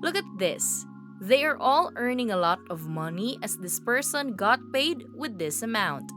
Look at this. They are all earning a lot of money as this person got paid with this amount.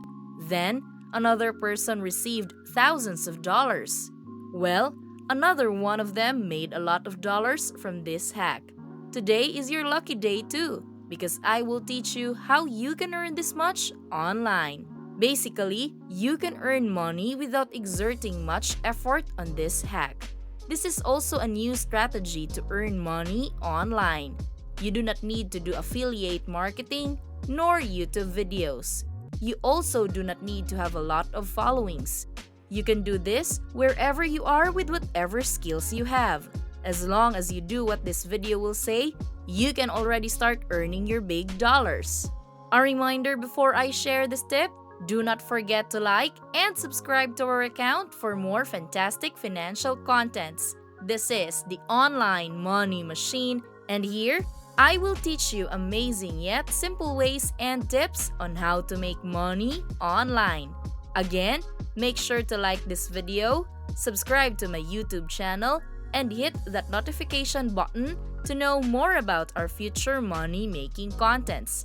Then, another person received thousands of dollars. Well, another one of them made a lot of dollars from this hack. Today is your lucky day too, because I will teach you how you can earn this much online. Basically, you can earn money without exerting much effort on this hack. This is also a new strategy to earn money online. You do not need to do affiliate marketing nor YouTube videos. You also do not need to have a lot of followings. You can do this wherever you are with whatever skills you have. As long as you do what this video will say, you can already start earning your big dollars. A reminder before I share this tip, do not forget to like and subscribe to our account for more fantastic financial contents. This is the Online Money Machine, and here I will teach you amazing yet simple ways and tips on how to make money online. Again, make sure to like this video, subscribe to my YouTube channel, and hit that notification button to know more about our future money-making contents.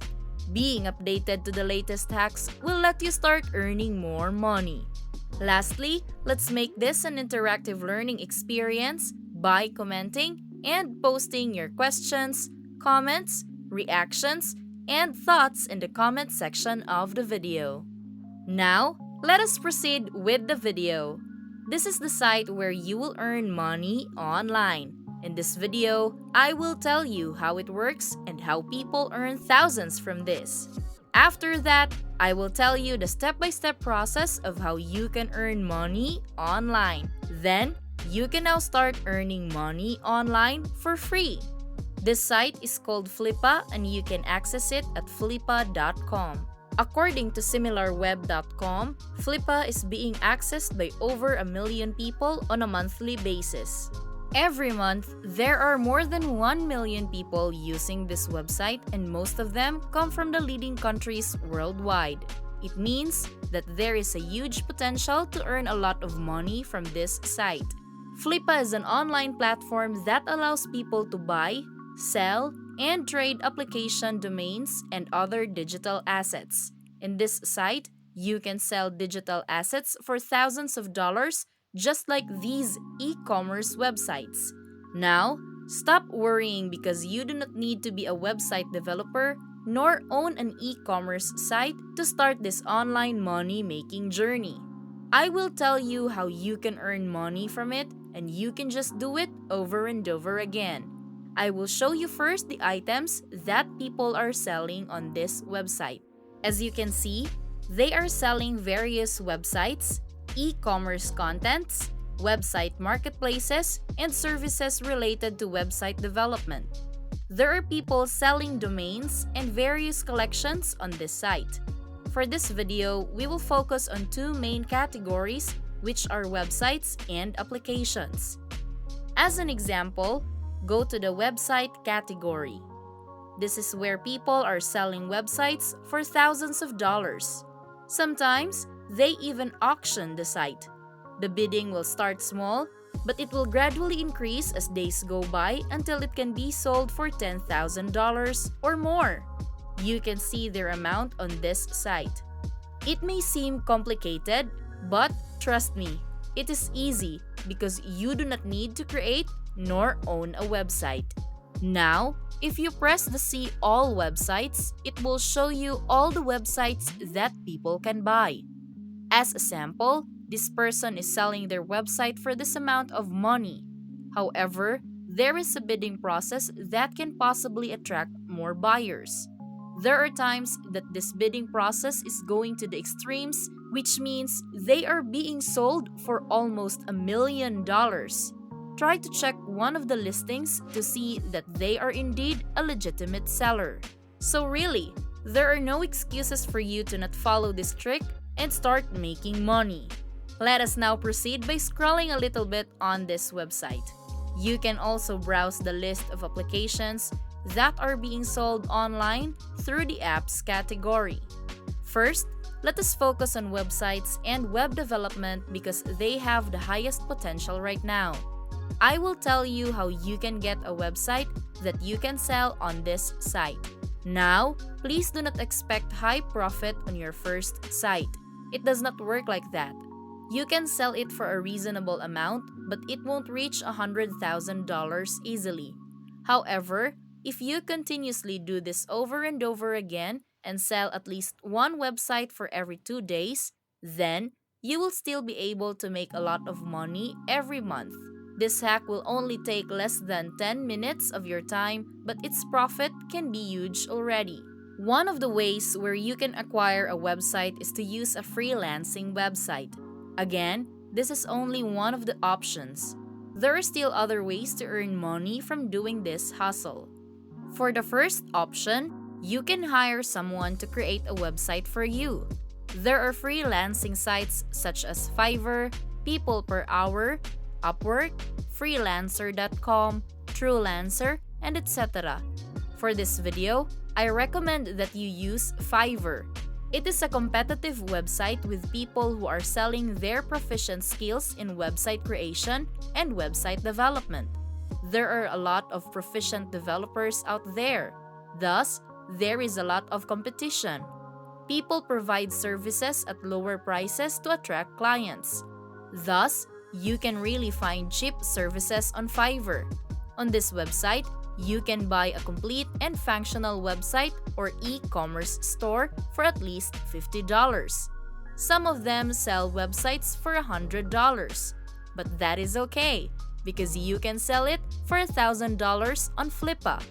Being updated to the latest hacks will let you start earning more money. Lastly, let's make this an interactive learning experience by commenting and posting your questions, comments, reactions, and thoughts in the comment section of the video. Now, let us proceed with the video. This is the site where you will earn money online. In this video, I will tell you how it works and how people earn thousands from this. After that, I will tell you the step-by-step process of how you can earn money online. Then, you can now start earning money online for free. This site is called Flippa and you can access it at flippa.com. According to similarweb.com, Flippa is being accessed by over 1 million people on a monthly basis. Every month, there are more than 1 million people using this website and most of them come from the leading countries worldwide. It means that there is a huge potential to earn a lot of money from this site. Flippa is an online platform that allows people to buy, sell, and trade application domains and other digital assets. In this site, you can sell digital assets for thousands of dollars just like these e-commerce websites. Now, stop worrying because you do not need to be a website developer nor own an e-commerce site to start this online money-making journey. I will tell you how you can earn money from it and you can just do it over and over again. I will show you first the items that people are selling on this website. As you can see, they are selling various websites, e-commerce contents, website marketplaces, and services related to website development. There are people selling domains and various collections on this site. For this video, we will focus on two main categories, which are websites and applications. As an example, go to the website category. This is where people are selling websites for thousands of dollars. Sometimes, they even auction the site. The bidding will start small, but it will gradually increase as days go by until it can be sold for $10,000 or more. You can see their amount on this site. It may seem complicated, but trust me, it is easy because you do not need to create nor own a website. Now, if you press the See All websites, it will show you all the websites that people can buy. As a sample, this person is selling their website for this amount of money. However, there is a bidding process that can possibly attract more buyers. There are times that this bidding process is going to the extremes, which means they are being sold for almost $1 million. Try to check one of the listings to see that they are indeed a legitimate seller. So really, there are no excuses for you to not follow this trick and start making money. Let us now proceed by scrolling a little bit on this website. You can also browse the list of applications that are being sold online through the apps category. First, let us focus on websites and web development because they have the highest potential right now. I will tell you how you can get a website that you can sell on this site. Now, please do not expect high profit on your first site. It does not work like that. You can sell it for a reasonable amount, but it won't reach $100,000 easily. However, if you continuously do this over and over again and sell at least one website for every 2 days, then you will still be able to make a lot of money every month. This hack will only take less than 10 minutes of your time, but its profit can be huge already. One of the ways where you can acquire a website is to use a freelancing website. Again, this is only one of the options. There are still other ways to earn money from doing this hustle. For the first option, you can hire someone to create a website for you. There are freelancing sites such as Fiverr, People Per Hour, Upwork, Freelancer.com, Truelancer, and etc. For this video, I recommend that you use Fiverr. It is a competitive website with people who are selling their proficient skills in website creation and website development. There are a lot of proficient developers out there. Thus, there is a lot of competition. People provide services at lower prices to attract clients. Thus, you can really find cheap services on Fiverr. On this website, you can buy a complete and functional website or e-commerce store for at least $50. Some of them sell websites for $100, but that is okay because you can sell it for $1,000 on Flippa.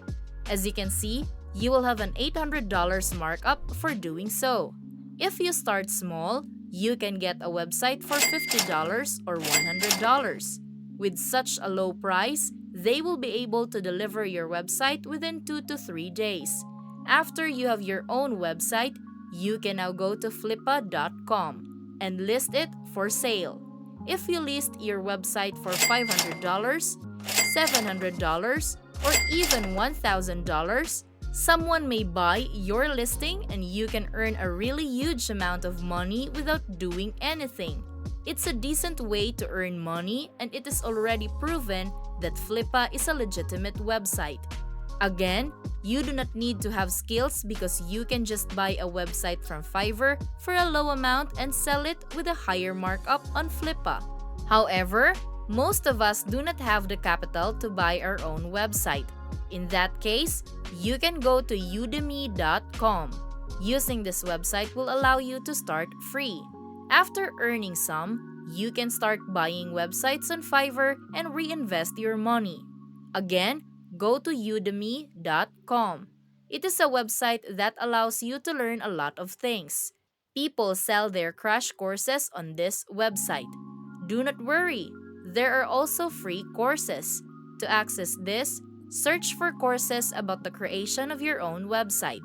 As you can see, you will have an $800 markup for doing so. If you start small, you can get a website for $50 or $100. With such a low price, they will be able to deliver your website within 2 to 3 days. After you have your own website, you can now go to flippa.com and list it for sale. If you list your website for $500, $700, or even $1,000, someone may buy your listing and you can earn a really huge amount of money without doing anything. It's a decent way to earn money and it is already proven that Flippa is a legitimate website. Again, you do not need to have skills because you can just buy a website from Fiverr for a low amount and sell it with a higher markup on Flippa. However, most of us do not have the capital to buy our own website. In that case, you can go to udemy.com. Using this website will allow you to start free. After earning some, you can start buying websites on Fiverr and reinvest your money. Again, go to udemy.com. It is a website that allows you to learn a lot of things. People sell their crash courses on this website. Do not worry, there are also free courses. To access this, search for courses about the creation of your own website.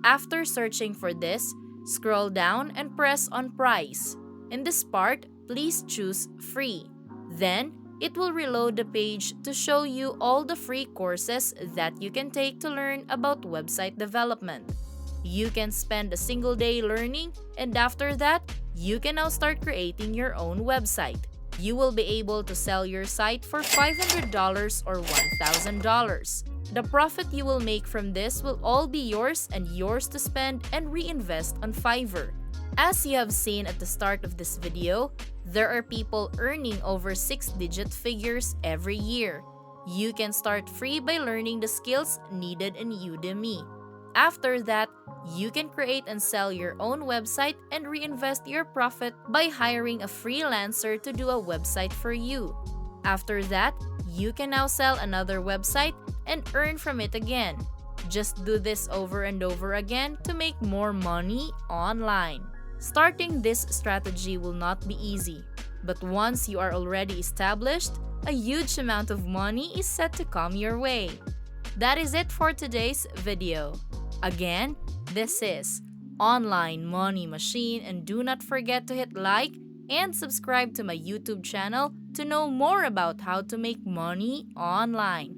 After searching for this, scroll down and press on price. In this part, please choose free. Then, it will reload the page to show you all the free courses that you can take to learn about website development. You can spend a single day learning, and after that, you can now start creating your own website. You will be able to sell your site for $500 or $1,000. The profit you will make from this will all be yours and yours to spend and reinvest on Fiverr. As you have seen at the start of this video, there are people earning over 6-digit figures every year. You can start free by learning the skills needed in Udemy. After that, you can create and sell your own website and reinvest your profit by hiring a freelancer to do a website for you. After that, you can now sell another website and earn from it again. Just do this over and over again to make more money online. Starting this strategy will not be easy, but once you are already established, a huge amount of money is set to come your way. That is it for today's video. Again, this is Online Money Machine, and do not forget to hit like and subscribe to my YouTube channel to know more about how to make money online.